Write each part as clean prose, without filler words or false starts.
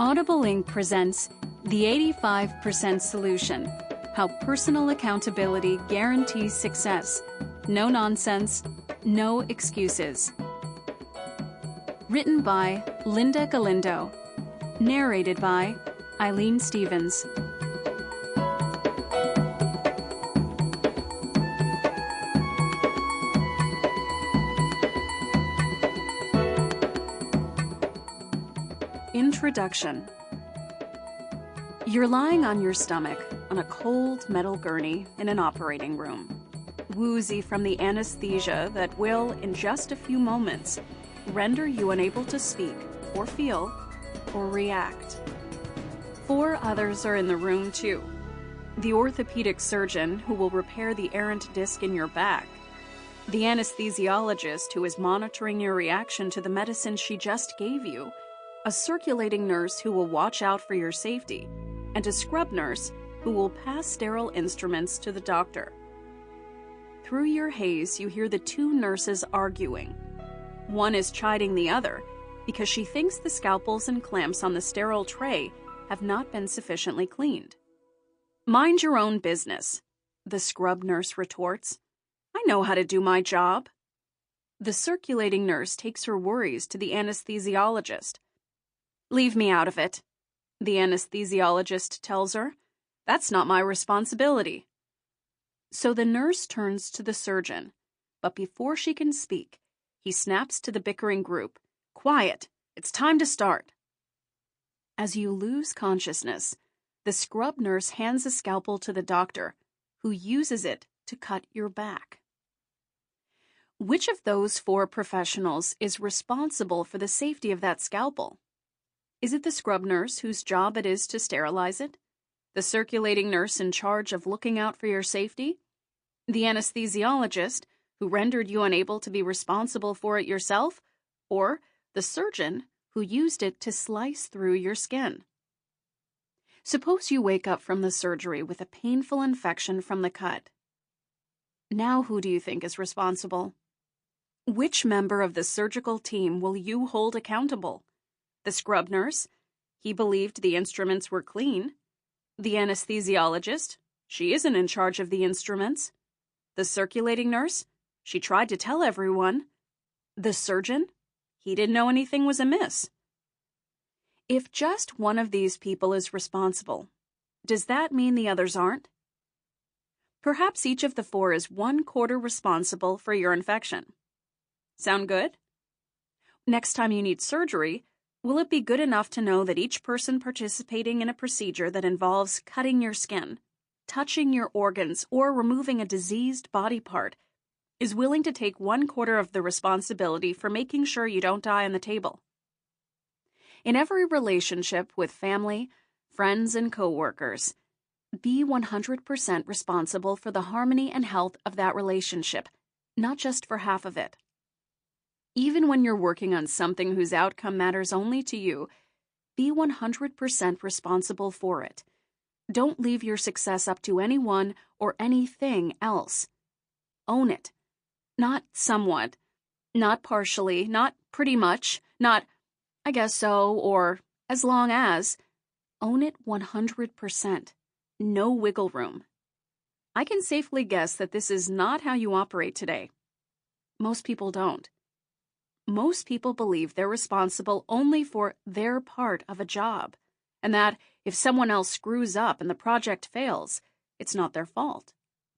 Audible Inc. presents The 85% Solution: How Personal Accountability Guarantees Success. No nonsense, no excuses. Written by Linda Galindo. Narrated by Eileen Stevens. Introduction. You're lying on your stomach on a cold metal gurney in an operating room, woozy from the anesthesia that will, in just a few moments, render you unable to speak or feel or react. 4 others are in the room too. The orthopedic surgeon who will repair the errant disc in your back, the anesthesiologist who is monitoring your reaction to the medicine she just gave you, a circulating nurse who will watch out for your safety, and a scrub nurse who will pass sterile instruments to the doctor. Through your haze, you hear the 2 nurses arguing. One is chiding the other because she thinks the scalpels and clamps on the sterile tray have not been sufficiently cleaned. "Mind your own business," the scrub nurse retorts. "I know how to do my job." The circulating nurse takes her worries to the anesthesiologist. "Leave me out of it," the anesthesiologist tells her. "That's not my responsibility." So the nurse turns to the surgeon, but before she can speak, he snaps to the bickering group, "Quiet, it's time to start." As you lose consciousness, the scrub nurse hands a scalpel to the doctor, who uses it to cut your back. Which of those 4 professionals is responsible for the safety of that scalpel? Is it the scrub nurse whose job it is to sterilize it? The circulating nurse in charge of looking out for your safety? The anesthesiologist who rendered you unable to be responsible for it yourself? Or the surgeon who used it to slice through your skin? Suppose you wake up from the surgery with a painful infection from the cut. Now who do you think is responsible? Which member of the surgical team will you hold accountable? The scrub nurse? He believed the instruments were clean. The anesthesiologist? She isn't in charge of the instruments. The circulating nurse? She tried to tell everyone. The surgeon? He didn't know anything was amiss. If just one of these people is responsible, does that mean the others aren't? Perhaps each of the 4 is 1/4 responsible for your infection. Sound good? Next time you need surgery, will it be good enough to know that each person participating in a procedure that involves cutting your skin, touching your organs, or removing a diseased body part is willing to take 1/4 of the responsibility for making sure you don't die on the table? In every relationship with family, friends, and coworkers, be 100% responsible for the harmony and health of that relationship, not just for half of it. Even when you're working on something whose outcome matters only to you, be 100% responsible for it. Don't leave your success up to anyone or anything else. Own it. Not somewhat, not partially, not pretty much, not I guess so, or as long as. Own it 100%. No wiggle room. I can safely guess that this is not how you operate today. Most people don't. Most people believe they're responsible only for their part of a job, and that if someone else screws up and the project fails, it's not their fault.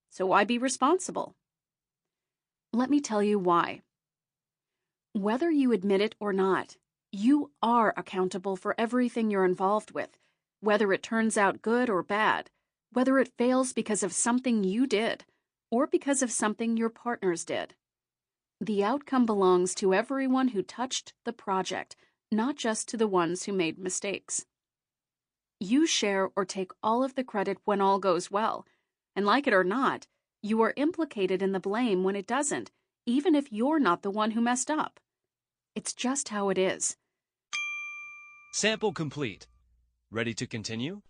So why be responsible? Let me tell you why. Whether you admit it or not, you are accountable for everything you're involved with, whether it turns out good or bad, whether it fails because of something you did, or because of something your partners did. The outcome belongs to everyone who touched the project, not just to the ones who made mistakes. You share or take all of the credit when all goes well, and like it or not, you are implicated in the blame when it doesn't, even if you're not the one who messed up. It's just how it is. Sample complete. Ready to continue?